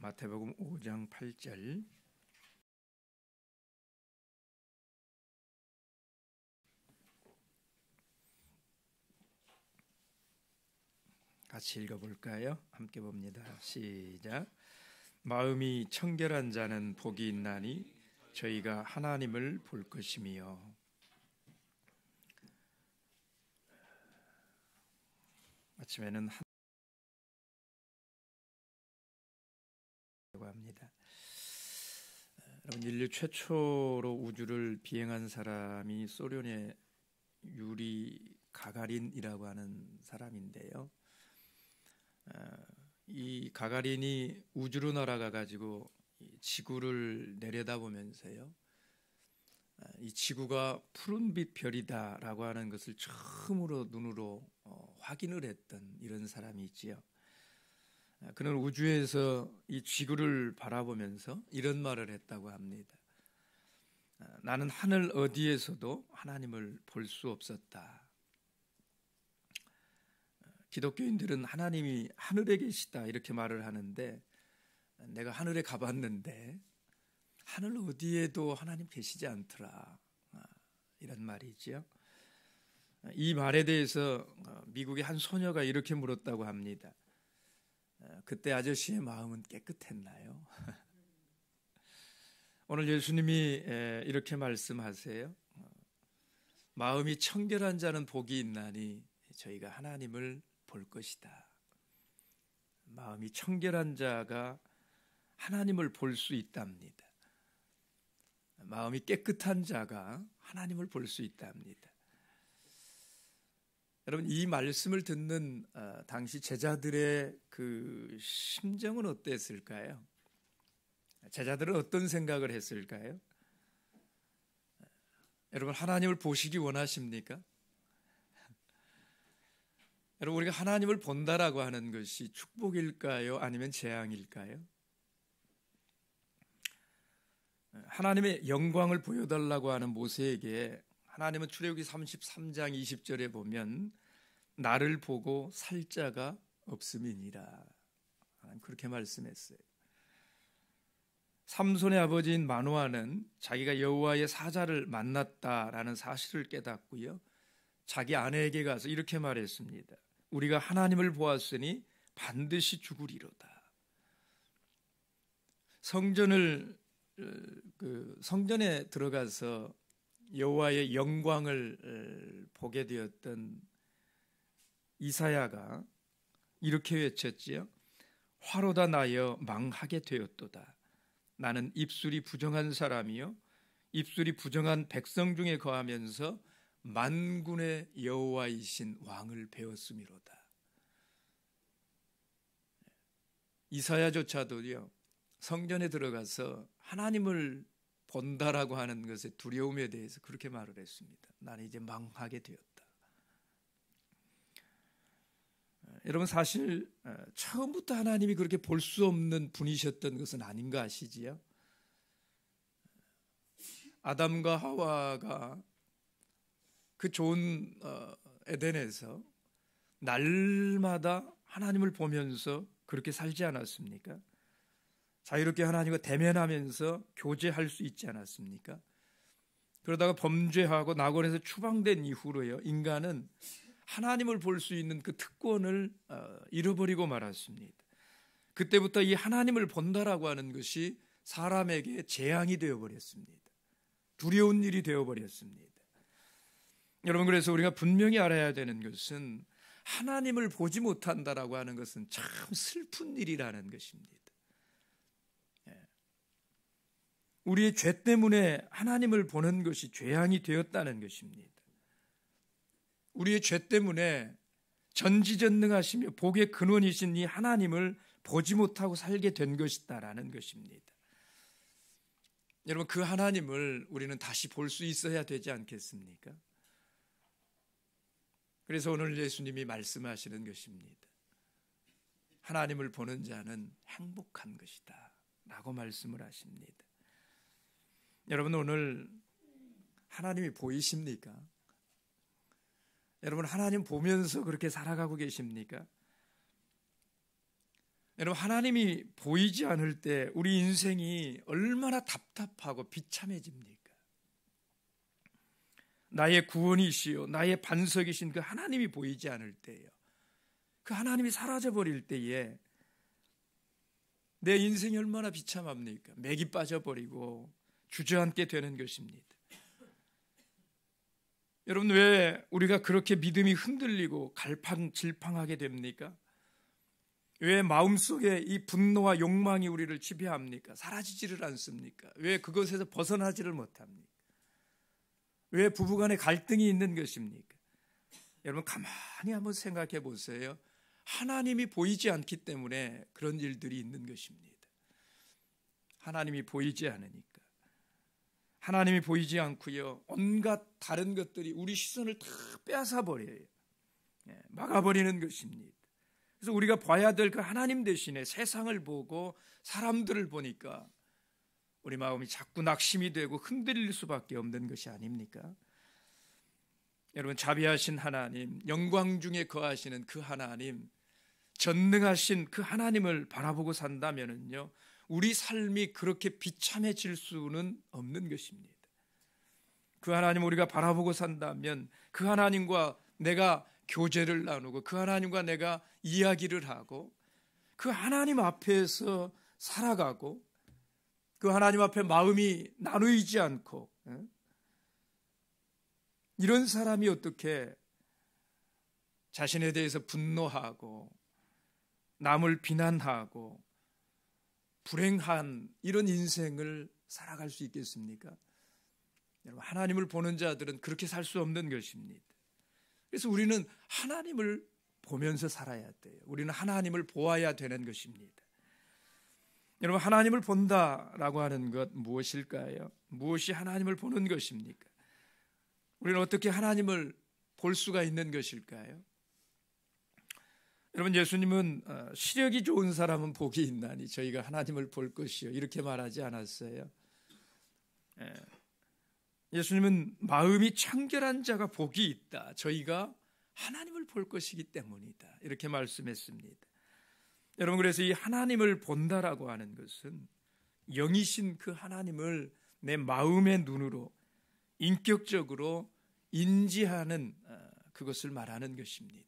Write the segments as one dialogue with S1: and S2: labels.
S1: 마태복음 5장 8절. 같이 읽어볼까요? 함께 봅니다. 시작. 마음이 청결한 자는 복이 있나니 저희가 하나님을 볼 것이며. 아침에는 하나님이라고 합니다. 여러분, 인류 최초로 우주를 비행한 사람이 소련의 유리 가가린이라고 하는 사람인데요. 이 가가린이 우주로 날아가 가지고 지구를 내려다보면서요, 이 지구가 푸른빛 별이다라고 하는 것을 처음으로 눈으로 확인을 했던 이런 사람이 있지요. 그는 우주에서 이 지구를 바라보면서 이런 말을 했다고 합니다. 나는 하늘 어디에서도 하나님을 볼 수 없었다. 기독교인들은 하나님이 하늘에 계시다 이렇게 말을 하는데, 내가 하늘에 가봤는데 하늘 어디에도 하나님 계시지 않더라, 이런 말이지요. 이 말에 대해서 미국의 한 소녀가 이렇게 물었다고 합니다. 그때 아저씨의 마음은 깨끗했나요? 오늘 예수님이 이렇게 말씀하세요. 마음이 청결한 자는 복이 있나니 저희가 하나님을 볼 것이다. 마음이 청결한 자가 하나님을 볼 수 있답니다. 마음이 깨끗한 자가 하나님을 볼 수 있답니다. 여러분, 이 말씀을 듣는 당시 제자들의 그 심정은 어땠을까요? 제자들은 어떤 생각을 했을까요? 여러분, 하나님을 보시기 원하십니까? 여러분, 우리가 하나님을 본다라고 하는 것이 축복일까요? 아니면 재앙일까요? 하나님의 영광을 보여달라고 하는 모세에게 하나님은 출애굽기 33장 20절에 보면 나를 보고 살 자가 없음이니라, 그렇게 말씀했어요. 삼손의 아버지인 마노아는 자기가 여호와의 사자를 만났다라는 사실을 깨닫고요, 자기 아내에게 가서 이렇게 말했습니다. 우리가 하나님을 보았으니 반드시 죽으리로다. 성전에 들어가서 여호와의 영광을 보게 되었던 이사야가 이렇게 외쳤지요. 화로다 나여 망하게 되었도다. 나는 입술이 부정한 사람이요 입술이 부정한 백성 중에 거하면서 만군의 여호와이신 왕을 배웠음이로다. 이사야조차도요, 성전에 들어가서 하나님을 본다라고 하는 것의 두려움에 대해서 그렇게 말을 했습니다. 나는 이제 망하게 되었다. 여러분, 사실 처음부터 하나님이 그렇게 볼 수 없는 분이셨던 것은 아닌 거 아시지요? 아담과 하와가 그 좋은 에덴에서 날마다 하나님을 보면서 그렇게 살지 않았습니까? 자유롭게 하나님과 대면하면서 교제할 수 있지 않았습니까? 그러다가 범죄하고 낙원에서 추방된 이후로요, 인간은 하나님을 볼 수 있는 그 특권을 잃어버리고 말았습니다. 그때부터 이 하나님을 본다라고 하는 것이 사람에게 재앙이 되어버렸습니다. 두려운 일이 되어버렸습니다. 여러분, 그래서 우리가 분명히 알아야 되는 것은 하나님을 보지 못한다라고 하는 것은 참 슬픈 일이라는 것입니다. 우리의 죄 때문에 하나님을 보는 것이 재앙이 되었다는 것입니다. 우리의 죄 때문에 전지전능하시며 복의 근원이신 이 하나님을 보지 못하고 살게 된 것이다라는 것입니다. 여러분, 그 하나님을 우리는 다시 볼 수 있어야 되지 않겠습니까? 그래서 오늘 예수님이 말씀하시는 것입니다. 하나님을 보는 자는 행복한 것이다 라고 말씀을 하십니다. 여러분, 오늘 하나님이 보이십니까? 여러분, 하나님 보면서 그렇게 살아가고 계십니까? 여러분, 하나님이 보이지 않을 때 우리 인생이 얼마나 답답하고 비참해집니까? 나의 구원이시요 나의 반석이신 그 하나님이 보이지 않을 때예요. 그 하나님이 사라져버릴 때에 내 인생이 얼마나 비참합니까? 맥이 빠져버리고 주저앉게 되는 것입니다. 여러분, 왜 우리가 그렇게 믿음이 흔들리고 갈팡질팡하게 됩니까? 왜 마음속에 이 분노와 욕망이 우리를 지배합니까? 사라지지를 않습니까? 왜 그것에서 벗어나지를 못합니까? 왜 부부간에 갈등이 있는 것입니까? 여러분, 가만히 한번 생각해 보세요. 하나님이 보이지 않기 때문에 그런 일들이 있는 것입니다. 하나님이 보이지 않으니까. 하나님이 보이지 않고요, 온갖 다른 것들이 우리 시선을 다 빼앗아 버려요. 막아버리는 것입니다. 그래서 우리가 봐야 될 그 하나님 대신에 세상을 보고 사람들을 보니까 우리 마음이 자꾸 낙심이 되고 흔들릴 수밖에 없는 것이 아닙니까? 여러분, 자비하신 하나님, 영광 중에 거하시는 그 하나님, 전능하신 그 하나님을 바라보고 산다면요, 우리 삶이 그렇게 비참해질 수는 없는 것입니다. 그 하나님 우리가 바라보고 산다면 그 하나님과 내가 교제를 나누고 그 하나님과 내가 이야기를 하고 그 하나님 앞에서 살아가고 그 하나님 앞에 마음이 나누이지 않고, 이런 사람이 어떻게 자신에 대해서 분노하고 남을 비난하고 불행한 이런 인생을 살아갈 수 있겠습니까? 여러분, 하나님을 보는 자들은 그렇게 살 수 없는 것입니다. 그래서 우리는 하나님을 보면서 살아야 돼요. 우리는 하나님을 보아야 되는 것입니다. 여러분, 하나님을 본다라고 하는 것 무엇일까요? 무엇이 하나님을 보는 것입니까? 우리는 어떻게 하나님을 볼 수가 있는 것일까요? 여러분, 예수님은 시력이 좋은 사람은 복이 있나니 저희가 하나님을 볼 것이요, 이렇게 말하지 않았어요. 예수님은 마음이 청결한 자가 복이 있다, 저희가 하나님을 볼 것이기 때문이다, 이렇게 말씀했습니다. 여러분, 그래서 이 하나님을 본다라고 하는 것은 영이신 그 하나님을 내 마음의 눈으로 인격적으로 인지하는 그것을 말하는 것입니다.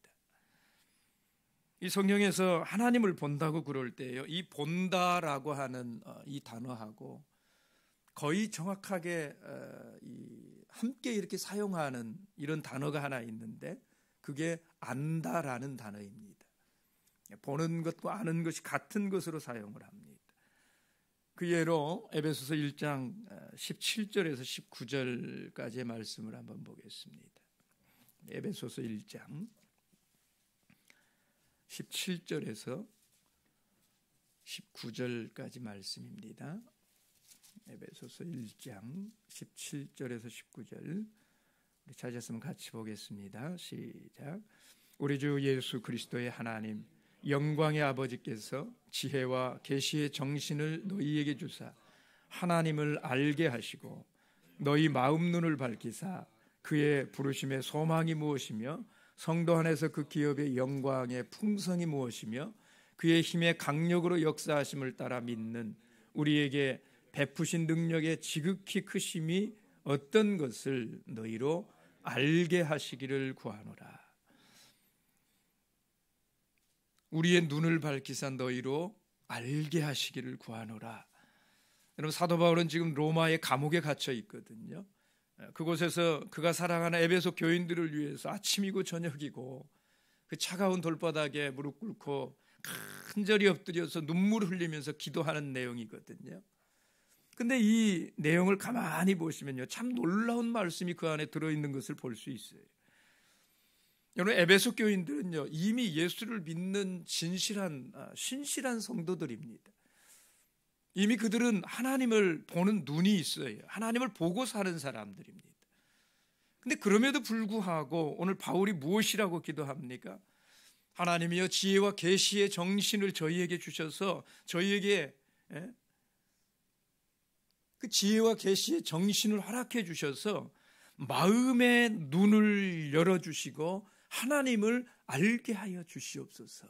S1: 이 성경에서 하나님을 본다고 그럴 때요, 이 본다라고 하는 이 단어하고 거의 정확하게 함께 이렇게 사용하는 이런 단어가 하나 있는데 그게 안다라는 단어입니다. 보는 것과 아는 것이 같은 것으로 사용을 합니다. 그 예로 에베소서 1장 17절에서 19절까지의 말씀을 한번 보겠습니다. 에베소서 1장 17절에서 19절까지 말씀입니다. 에베소서 1장 17절에서 19절, 우리 찾았으면 같이 보겠습니다. 시작. 우리 주 예수 그리스도의 하나님 영광의 아버지께서 지혜와 계시의 정신을 너희에게 주사 하나님을 알게 하시고 너희 마음 눈을 밝히사 그의 부르심의 소망이 무엇이며 성도 안에서 그 기업의 영광의 풍성이 무엇이며 그의 힘의 강력으로 역사하심을 따라 믿는 우리에게 베푸신 능력의 지극히 크심이 어떤 것을 너희로 알게 하시기를 구하노라. 우리의 눈을 밝히사 너희로 알게 하시기를 구하노라. 여러분, 사도 바울은 지금 로마의 감옥에 갇혀 있거든요. 그곳에서 그가 사랑하는 에베소 교인들을 위해서 아침이고 저녁이고 그 차가운 돌바닥에 무릎 꿇고 간절히 엎드려서 눈물을 흘리면서 기도하는 내용이거든요. 근데 이 내용을 가만히 보시면요, 참 놀라운 말씀이 그 안에 들어있는 것을 볼 수 있어요. 여러분, 에베소 교인들은요, 이미 예수를 믿는 진실한 신실한 성도들입니다. 이미 그들은 하나님을 보는 눈이 있어요. 하나님을 보고 사는 사람들입니다. 근데 그럼에도 불구하고 오늘 바울이 무엇이라고 기도합니까? 하나님이여 지혜와 계시의 정신을 저희에게 주셔서 저희에게 그 지혜와 계시의 정신을 허락해 주셔서 마음의 눈을 열어주시고 하나님을 알게 하여 주시옵소서.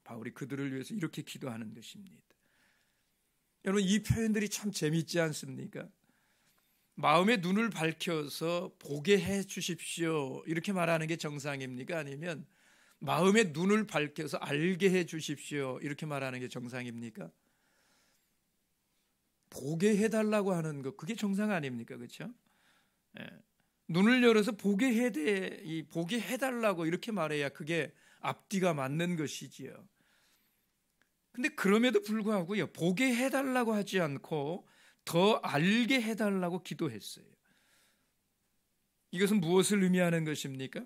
S1: 바울이 그들을 위해서 이렇게 기도하는 것입니다. 여러분, 이 표현들이 참 재미있지 않습니까? 마음의 눈을 밝혀서 보게 해 주십시오, 이렇게 말하는 게 정상입니까? 아니면 마음의 눈을 밝혀서 알게 해 주십시오, 이렇게 말하는 게 정상입니까? 보게 해달라고 하는 것, 그게 정상 아닙니까? 그렇죠? 예. 눈을 열어서 보게 해달라고 이렇게 말해야 그게 앞뒤가 맞는 것이지요. 근데 그럼에도 불구하고요, 보게 해달라고 하지 않고 더 알게 해달라고 기도했어요. 이것은 무엇을 의미하는 것입니까?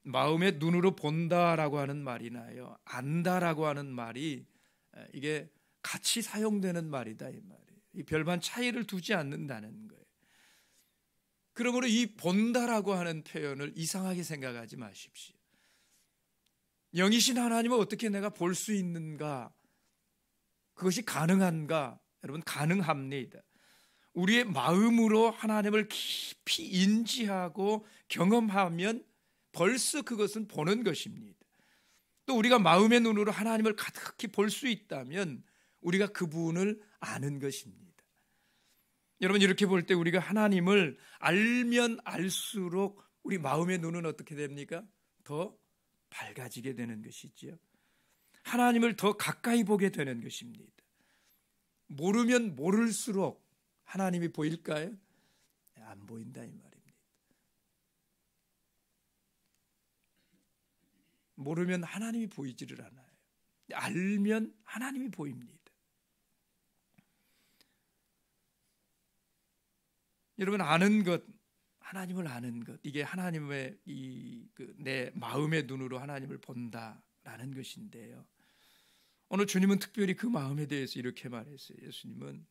S1: 마음의 눈으로 본다라고 하는 말이나요, 안다라고 하는 말이 이게 같이 사용되는 말이다, 이 말이에요. 이 별반 차이를 두지 않는다는 거예요. 그러므로 이 본다라고 하는 표현을 이상하게 생각하지 마십시오. 영이신 하나님을 어떻게 내가 볼 수 있는가? 그것이 가능한가? 여러분, 가능합니다. 우리의 마음으로 하나님을 깊이 인지하고 경험하면 벌써 그것은 보는 것입니다. 또 우리가 마음의 눈으로 하나님을 가득히 볼 수 있다면 우리가 그분을 아는 것입니다. 여러분, 이렇게 볼 때 우리가 하나님을 알면 알수록 우리 마음의 눈은 어떻게 됩니까? 더 밝아지게 되는 것이지요. 하나님을 더 가까이 보게 되는 것입니다. 모르면 모를수록 하나님이 보일까요? 안 보인다, 이 말입니다. 모르면 하나님이 보이지를 않아요. 알면 하나님이 보입니다. 여러분, 아는 것, 하나님을 아는 것, 이게 하나님의 내 마음의 눈으로 하나님을 본다라는 것인데요. 오늘 주님은 특별히 그 마음에 대해서 이렇게 말했어요. 예수님은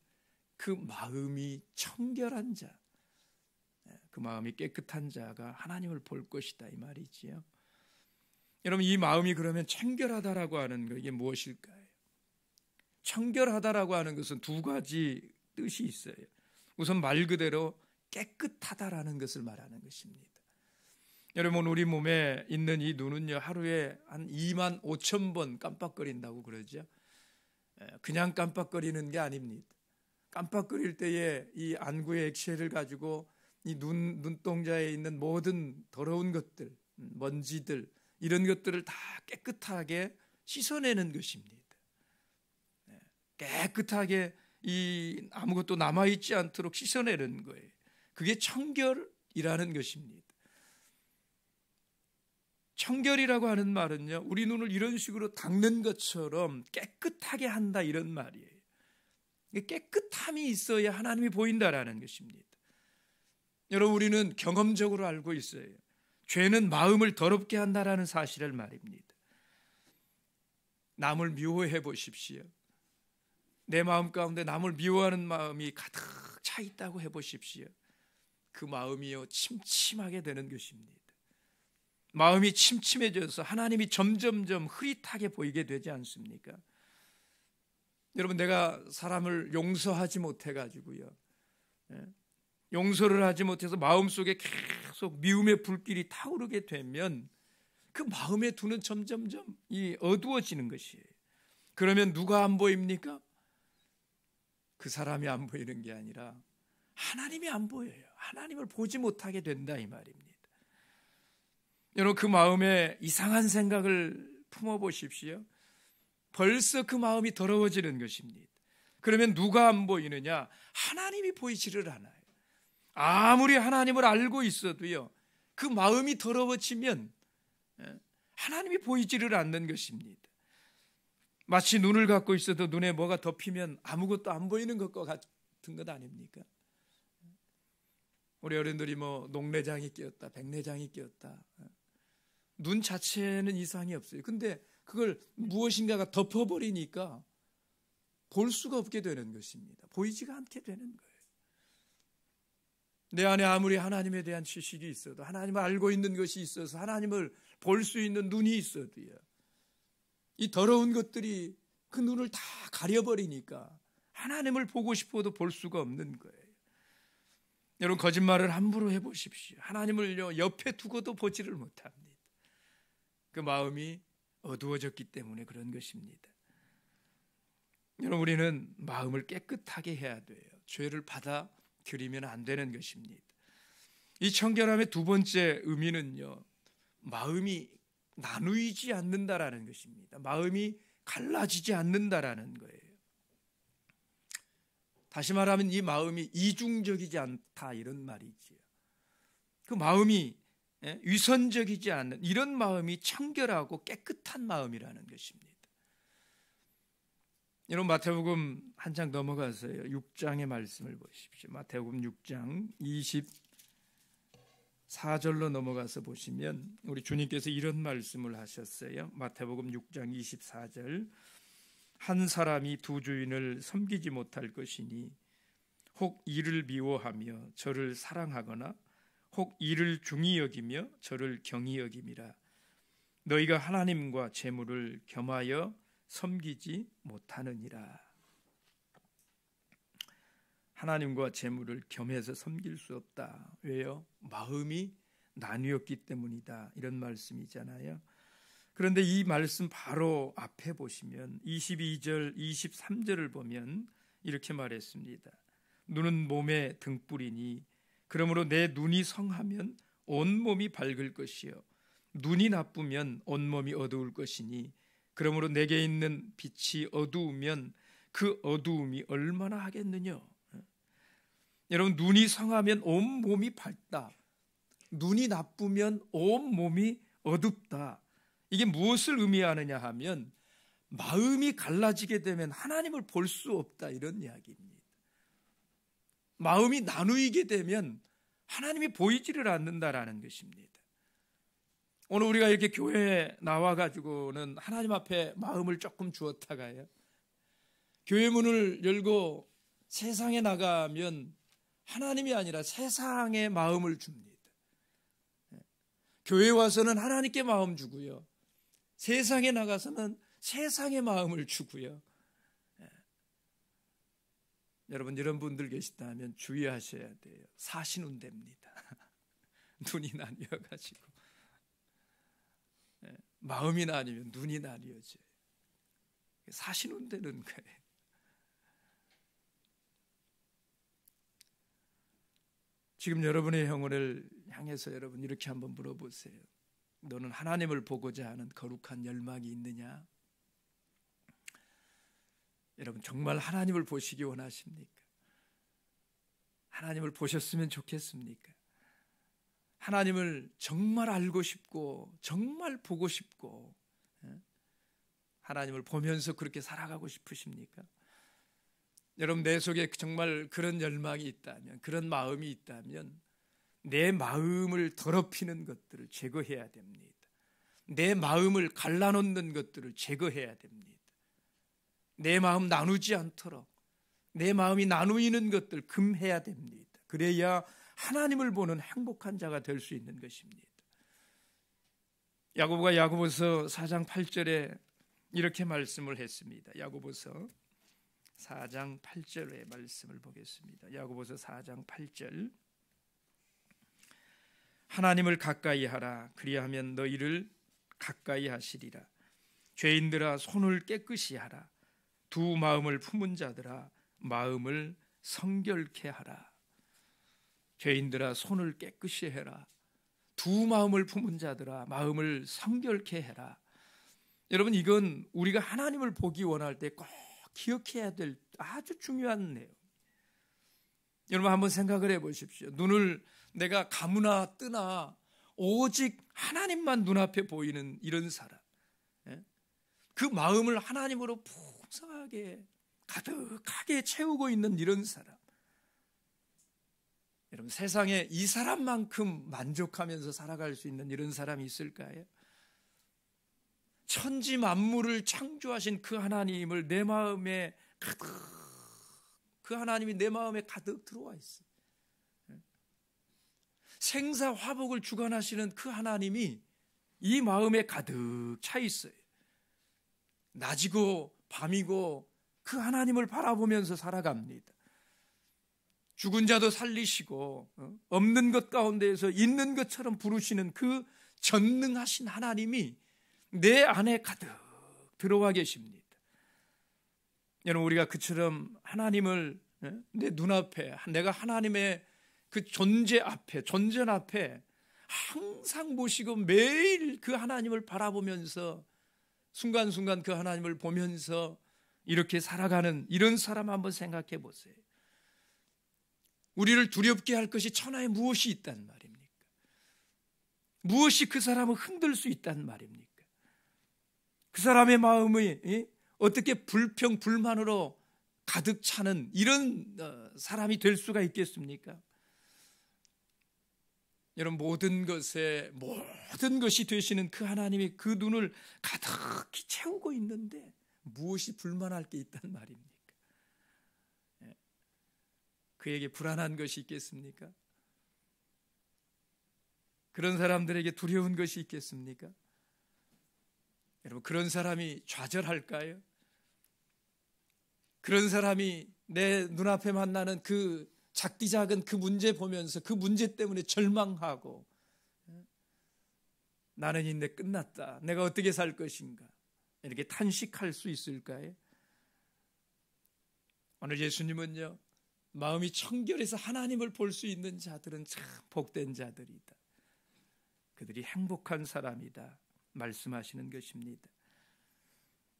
S1: 그 마음이 청결한 자, 그 마음이 깨끗한 자가 하나님을 볼 것이다, 이 말이지요. 여러분, 이 마음이 그러면 청결하다라고 하는 거, 이게 무엇일까요? 청결하다라고 하는 것은 두 가지 뜻이 있어요. 우선 말 그대로 깨끗하다라는 것을 말하는 것입니다. 여러분, 우리 몸에 있는 이 눈은요, 하루에 한 2만 5천 번 깜빡거린다고 그러죠. 그냥 깜빡거리는 게 아닙니다. 깜빡거릴 때에 이 안구의 액체를 가지고 이 눈동자에 있는 모든 더러운 것들, 먼지들, 이런 것들을 다 깨끗하게 씻어내는 것입니다. 깨끗하게 이 아무것도 남아있지 않도록 씻어내는 거예요. 그게 청결이라는 것입니다. 청결이라고 하는 말은요, 우리 눈을 이런 식으로 닦는 것처럼 깨끗하게 한다, 이런 말이에요. 깨끗함이 있어야 하나님이 보인다라는 것입니다. 여러분, 우리는 경험적으로 알고 있어요. 죄는 마음을 더럽게 한다라는 사실을 말입니다. 남을 미워해 보십시오. 내 마음 가운데 남을 미워하는 마음이 가득 차 있다고 해보십시오. 그 마음이요, 침침하게 되는 것입니다. 마음이 침침해져서 하나님이 점점점 흐릿하게 보이게 되지 않습니까? 여러분, 내가 사람을 용서하지 못해가지고요, 용서를 하지 못해서 마음속에 계속 미움의 불길이 타오르게 되면 그 마음의 두는 점점점 어두워지는 것이에요. 그러면 누가 안 보입니까? 그 사람이 안 보이는 게 아니라 하나님이 안 보여요. 하나님을 보지 못하게 된다, 이 말입니다. 여러분, 그 마음에 이상한 생각을 품어보십시오. 벌써 그 마음이 더러워지는 것입니다. 그러면 누가 안 보이느냐? 하나님이 보이지를 않아요. 아무리 하나님을 알고 있어도요, 그 마음이 더러워지면 하나님이 보이지를 않는 것입니다. 마치 눈을 갖고 있어도 눈에 뭐가 덮이면 아무것도 안 보이는 것과 같은 것 아닙니까? 우리 어른들이 뭐 녹내장이 끼었다, 백내장이 끼었다, 눈 자체는 이상이 없어요. 근데 그걸 무엇인가가 덮어버리니까 볼 수가 없게 되는 것입니다. 보이지가 않게 되는 거예요. 내 안에 아무리 하나님에 대한 지식이 있어도, 하나님을 알고 있는 것이 있어서 하나님을 볼 수 있는 눈이 있어도요, 이 더러운 것들이 그 눈을 다 가려버리니까 하나님을 보고 싶어도 볼 수가 없는 거예요. 여러분, 거짓말을 함부로 해보십시오. 하나님을 옆에 두고도 보지를 못합니다. 그 마음이 어두워졌기 때문에 그런 것입니다. 여러분, 우리는 마음을 깨끗하게 해야 돼요. 죄를 받아들이면 안 되는 것입니다. 이 청결함의 두 번째 의미는요, 마음이 나누이지 않는다라는 것입니다. 마음이 갈라지지 않는다라는 거예요. 다시 말하면 이 마음이 이중적이지 않다, 이런 말이지요. 그 마음이 위선적이지 않는 이런 마음이 청결하고 깨끗한 마음이라는 것입니다. 여러분, 마태복음 한 장 넘어가서요, 6장의 말씀을 보십시오. 마태복음 6장 24절로 넘어가서 보시면 우리 주님께서 이런 말씀을 하셨어요. 마태복음 6장 24절. 한 사람이 두 주인을 섬기지 못할 것이니 혹 이를 미워하며 저를 사랑하거나 혹 이를 중히 여기며 저를 경히 여김이라. 너희가 하나님과 재물을 겸하여 섬기지 못하느니라. 하나님과 재물을 겸해서 섬길 수 없다. 왜요? 마음이 나뉘었기 때문이다, 이런 말씀이잖아요. 그런데 이 말씀 바로 앞에 보시면 22절, 23절을 보면 이렇게 말했습니다. 눈은 몸의 등불이니 그러므로 내 눈이 성하면 온몸이 밝을 것이요 눈이 나쁘면 온몸이 어두울 것이니 그러므로 내게 있는 빛이 어두우면 그 어두움이 얼마나 하겠느냐. 여러분, 눈이 성하면 온몸이 밝다, 눈이 나쁘면 온몸이 어둡다. 이게 무엇을 의미하느냐 하면 마음이 갈라지게 되면 하나님을 볼 수 없다, 이런 이야기입니다. 마음이 나누이게 되면 하나님이 보이지를 않는다라는 것입니다. 오늘 우리가 이렇게 교회에 나와가지고는 하나님 앞에 마음을 조금 주었다가요, 교회 문을 열고 세상에 나가면 하나님이 아니라 세상에 마음을 줍니다. 교회에 와서는 하나님께 마음 주고요, 세상에 나가서는 세상에 마음을 주고요. 여러분, 이런 분들 계시다면 주의하셔야 돼요. 사신운대입니다. 눈이 나뉘어가지고 마음이 나뉘면 눈이 나뉘어져요. 사신운대는 거예요. 지금 여러분의 영혼을 향해서 여러분 이렇게 한번 물어보세요. 너는 하나님을 보고자 하는 거룩한 열망이 있느냐? 여러분, 정말 하나님을 보시기 원하십니까? 하나님을 보셨으면 좋겠습니까? 하나님을 정말 알고 싶고 정말 보고 싶고 하나님을 보면서 그렇게 살아가고 싶으십니까? 여러분, 내 속에 정말 그런 열망이 있다면, 그런 마음이 있다면 내 마음을 더럽히는 것들을 제거해야 됩니다. 내 마음을 갈라놓는 것들을 제거해야 됩니다. 내 마음 나누지 않도록 내 마음이 나누이는 것들 금해야 됩니다. 그래야 하나님을 보는 행복한 자가 될 수 있는 것입니다. 야고보가 야고보서 4장 8절에 이렇게 말씀을 했습니다. 야고보서 4장 8절의 말씀을 보겠습니다. 야고보서 4장 8절. 하나님을 가까이 하라. 그리하면 너희를 가까이 하시리라. 죄인들아, 손을 깨끗이 하라. 두 마음을 품은 자들아, 마음을 성결케 하라. 죄인들아, 손을 깨끗이 해라. 두 마음을 품은 자들아, 마음을 성결케 해라. 여러분, 이건 우리가 하나님을 보기 원할 때 꼭 기억해야 될 아주 중요한 내용. 여러분, 한번 생각을 해보십시오. 눈을 내가 감으나 뜨나 오직 하나님만 눈앞에 보이는 이런 사람, 그 마음을 하나님으로 풍성하게 가득하게 채우고 있는 이런 사람, 여러분, 세상에 이 사람만큼 만족하면서 살아갈 수 있는 이런 사람이 있을까요? 천지 만물을 창조하신 그 하나님을 내 마음에 가득, 그 하나님이 내 마음에 가득 들어와 있어요. 생사화복을 주관하시는 그 하나님이 이 마음에 가득 차 있어요. 낮이고 밤이고 그 하나님을 바라보면서 살아갑니다. 죽은 자도 살리시고 없는 것 가운데에서 있는 것처럼 부르시는 그 전능하신 하나님이 내 안에 가득 들어와 계십니다. 여러분, 우리가 그처럼 하나님을 내 눈앞에, 내가 하나님의 그 존재 앞에, 존재 앞에 항상 모시고 매일 그 하나님을 바라보면서 순간순간 그 하나님을 보면서 이렇게 살아가는 이런 사람 한번 생각해 보세요. 우리를 두렵게 할 것이 천하에 무엇이 있단 말입니까? 무엇이 그 사람을 흔들 수 있단 말입니까? 그 사람의 마음이 어떻게 불평, 불만으로 가득 차는 이런 사람이 될 수가 있겠습니까? 여러분, 모든 것이 되시는 그 하나님이 그 눈을 가득히 채우고 있는데 무엇이 불만할 게 있단 말입니까? 그에게 불안한 것이 있겠습니까? 그런 사람들에게 두려운 것이 있겠습니까? 여러분, 그런 사람이 좌절할까요? 그런 사람이 내 눈앞에 만나는 그 작디 작은 그 문제 보면서 그 문제 때문에 절망하고 나는 이제 끝났다, 내가 어떻게 살 것인가, 이렇게 탄식할 수 있을까요? 오늘 예수님은요, 마음이 청결해서 하나님을 볼 수 있는 자들은 참 복된 자들이다, 그들이 행복한 사람이다 말씀하시는 것입니다.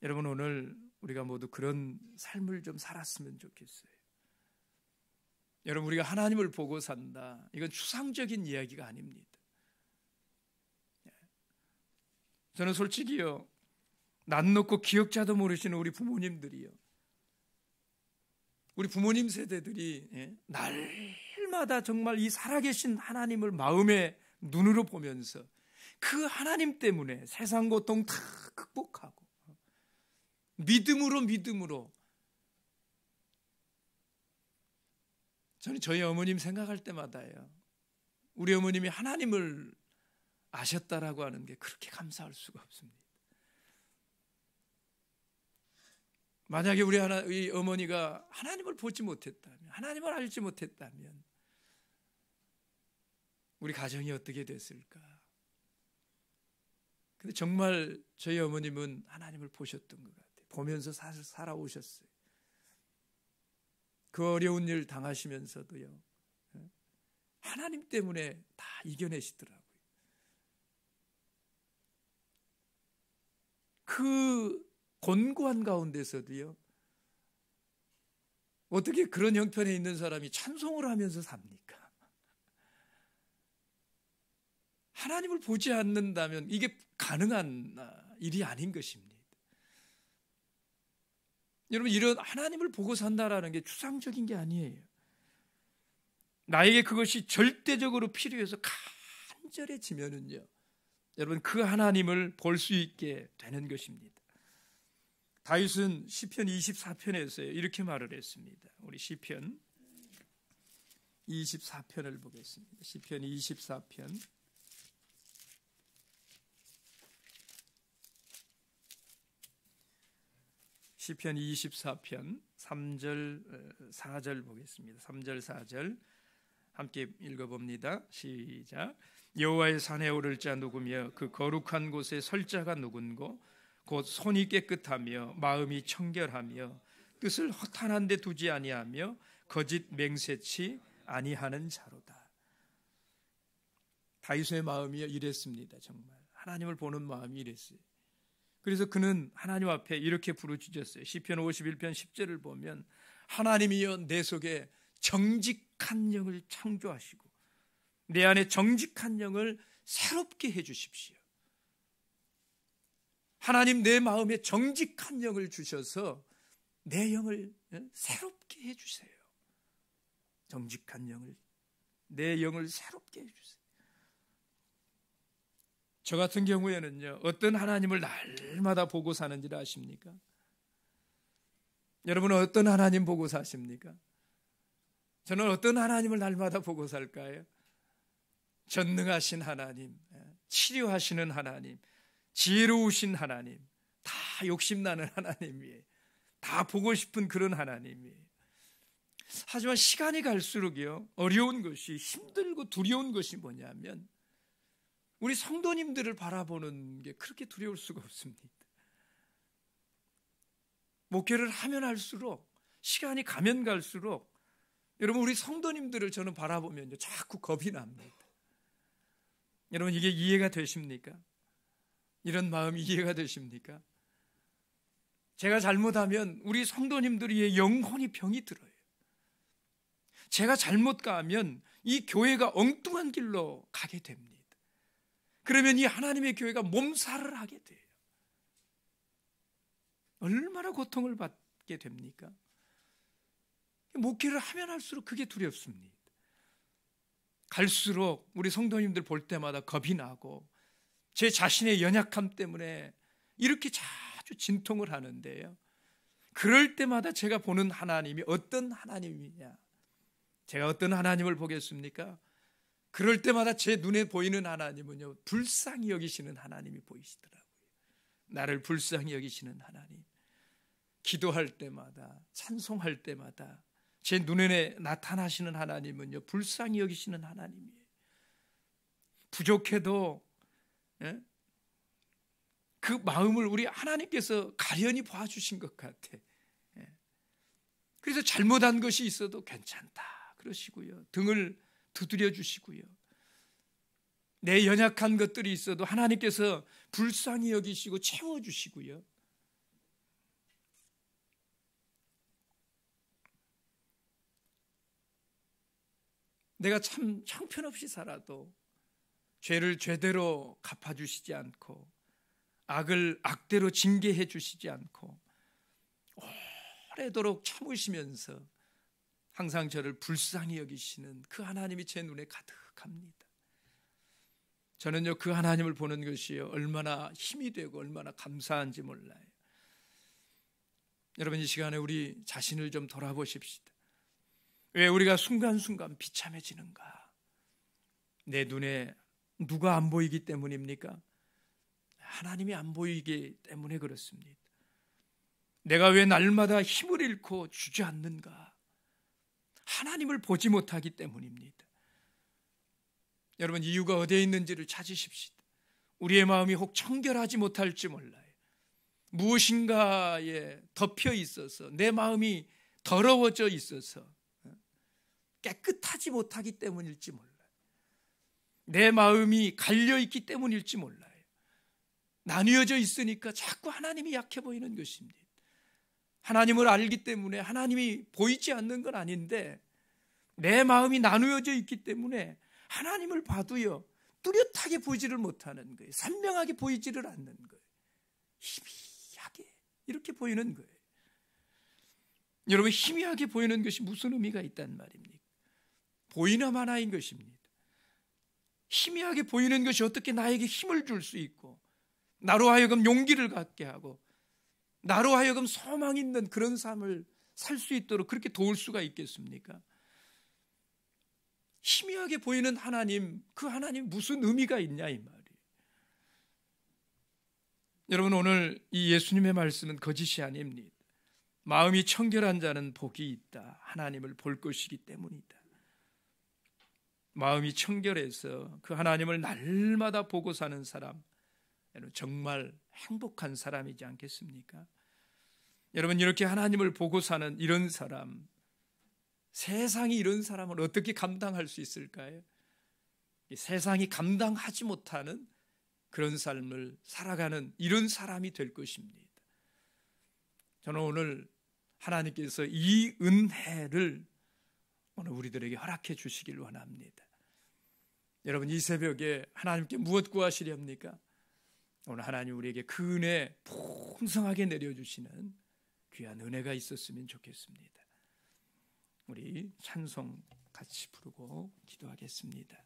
S1: 여러분, 오늘 우리가 모두 그런 삶을 좀 살았으면 좋겠어요. 여러분, 우리가 하나님을 보고 산다, 이건 추상적인 이야기가 아닙니다. 저는 솔직히요, 낯 놓고 기억자도 모르시는 우리 부모님들이요, 우리 부모님 세대들이 날마다 정말 이 살아계신 하나님을 마음의 눈으로 보면서 그 하나님 때문에 세상 고통 다 극복하고 믿음으로 저는 저희 어머님 생각할 때마다요, 우리 어머님이 하나님을 아셨다라고 하는 게 그렇게 감사할 수가 없습니다. 만약에 우리 어머니가 하나님을 보지 못했다면, 하나님을 알지 못했다면 우리 가정이 어떻게 됐을까? 근데 정말 저희 어머님은 하나님을 보셨던 것 같아요. 보면서 살아오셨어요. 그 어려운 일 당하시면서도요, 하나님 때문에 다 이겨내시더라고요. 그 곤고한 가운데서도요, 어떻게 그런 형편에 있는 사람이 찬송을 하면서 삽니까? 하나님을 보지 않는다면 이게 가능한 일이 아닌 것입니다. 여러분, 이런 하나님을 보고 산다라는 게 추상적인 게 아니에요. 나에게 그것이 절대적으로 필요해서 간절해지면은요, 여러분, 그 하나님을 볼 수 있게 되는 것입니다. 다윗은 시편 24편에서 이렇게 말을 했습니다. 우리 시편 24편을 보겠습니다. 시편 24편 시편 24편 3절 4절 보겠습니다. 3절 4절 함께 읽어봅니다. 시작. 여호와의 산에 오를 자 누구며 그 거룩한 곳에 설 자가 누군고 곧 손이 깨끗하며 마음이 청결하며 뜻을 허탄한 데 두지 아니하며 거짓 맹세치 아니하는 자로다. 다윗의 마음이 이랬습니다. 정말 하나님을 보는 마음이 이랬어요. 그래서 그는 하나님 앞에 이렇게 부르짖었어요. 시편 51편 10절을 보면 하나님이여 내 속에 정직한 영을 창조하시고 내 안에 정직한 영을 새롭게 해주십시오. 하나님, 내 마음에 정직한 영을 주셔서 내 영을 새롭게 해주세요. 정직한 영을, 내 영을 새롭게 해주세요. 저 같은 경우에는요, 어떤 하나님을 날마다 보고 사는지를 아십니까? 여러분은 어떤 하나님 보고 사십니까? 저는 어떤 하나님을 날마다 보고 살까요? 전능하신 하나님, 치료하시는 하나님, 지혜로우신 하나님, 다 욕심나는 하나님이에요. 다 보고 싶은 그런 하나님이에요. 하지만 시간이 갈수록요, 어려운 것이, 힘들고 두려운 것이 뭐냐면 우리 성도님들을 바라보는 게 그렇게 두려울 수가 없습니다. 목회를 하면 할수록, 시간이 가면 갈수록 여러분 우리 성도님들을 저는 바라보면요 자꾸 겁이 납니다. 여러분 이게 이해가 되십니까? 이런 마음이 이해가 되십니까? 제가 잘못하면 우리 성도님들이 영혼이 병이 들어요. 제가 잘못 가면 이 교회가 엉뚱한 길로 가게 됩니다. 그러면 이 하나님의 교회가 몸살을 하게 돼요. 얼마나 고통을 받게 됩니까? 목회를 하면 할수록 그게 두렵습니다. 갈수록 우리 성도님들 볼 때마다 겁이 나고 제 자신의 연약함 때문에 이렇게 자주 진통을 하는데요. 그럴 때마다 제가 보는 하나님이 어떤 하나님이냐? 제가 어떤 하나님을 보겠습니까? 그럴 때마다 제 눈에 보이는 하나님은요, 불쌍히 여기시는 하나님이 보이시더라고요. 나를 불쌍히 여기시는 하나님. 기도할 때마다, 찬송할 때마다 제 눈에 나타나시는 하나님은요, 불쌍히 여기시는 하나님이에요. 부족해도 그 마음을 우리 하나님께서 가련히 봐주신 것 같아. 그래서 잘못한 것이 있어도 괜찮다 그러시고요, 등을 두드려 주시고요, 내 연약한 것들이 있어도 하나님께서 불쌍히 여기시고 채워주시고요. 내가 참 형편없이 살아도 죄를 죄대로 갚아주시지 않고 악을 악대로 징계해 주시지 않고 오래도록 참으시면서 항상 저를 불쌍히 여기시는 그 하나님이 제 눈에 가득합니다. 저는요 그 하나님을 보는 것이 얼마나 힘이 되고 얼마나 감사한지 몰라요. 여러분 이 시간에 우리 자신을 좀 돌아보십시다. 왜 우리가 순간순간 비참해지는가? 내 눈에 누가 안 보이기 때문입니까? 하나님이 안 보이기 때문에 그렇습니다. 내가 왜 날마다 힘을 잃고 주저앉는가? 하나님을 보지 못하기 때문입니다. 여러분 이유가 어디에 있는지를 찾으십시다. 우리의 마음이 혹 청결하지 못할지 몰라요. 무엇인가에 덮여 있어서 내 마음이 더러워져 있어서 깨끗하지 못하기 때문일지 몰라요. 내 마음이 갈려있기 때문일지 몰라요. 나뉘어져 있으니까 자꾸 하나님이 약해 보이는 것입니다. 하나님을 알기 때문에 하나님이 보이지 않는 건 아닌데 내 마음이 나누어져 있기 때문에 하나님을 봐도요 뚜렷하게 보이지를 못하는 거예요. 선명하게 보이지를 않는 거예요. 희미하게 이렇게 보이는 거예요. 여러분 희미하게 보이는 것이 무슨 의미가 있단 말입니까? 보이나 마나인 것입니다. 희미하게 보이는 것이 어떻게 나에게 힘을 줄 수 있고 나로 하여금 용기를 갖게 하고 나로 하여금 소망 있는 그런 삶을 살 수 있도록 그렇게 도울 수가 있겠습니까? 희미하게 보이는 하나님, 그 하나님 무슨 의미가 있냐 이 말이에요. 여러분 오늘 이 예수님의 말씀은 거짓이 아닙니다. 마음이 청결한 자는 복이 있다. 하나님을 볼 것이기 때문이다. 마음이 청결해서 그 하나님을 날마다 보고 사는 사람, 정말 행복한 사람이지 않겠습니까? 여러분 이렇게 하나님을 보고 사는 이런 사람, 세상이 이런 사람을 어떻게 감당할 수 있을까요? 세상이 감당하지 못하는 그런 삶을 살아가는 이런 사람이 될 것입니다. 저는 오늘 하나님께서 이 은혜를 오늘 우리들에게 허락해 주시길 원합니다. 여러분 이 새벽에 하나님께 무엇 구하시렵니까? 오늘 하나님 우리에게 그 은혜 풍성하게 내려주시는 귀한 은혜가 있었으면 좋겠습니다. 우리 찬송 같이 부르고 기도하겠습니다.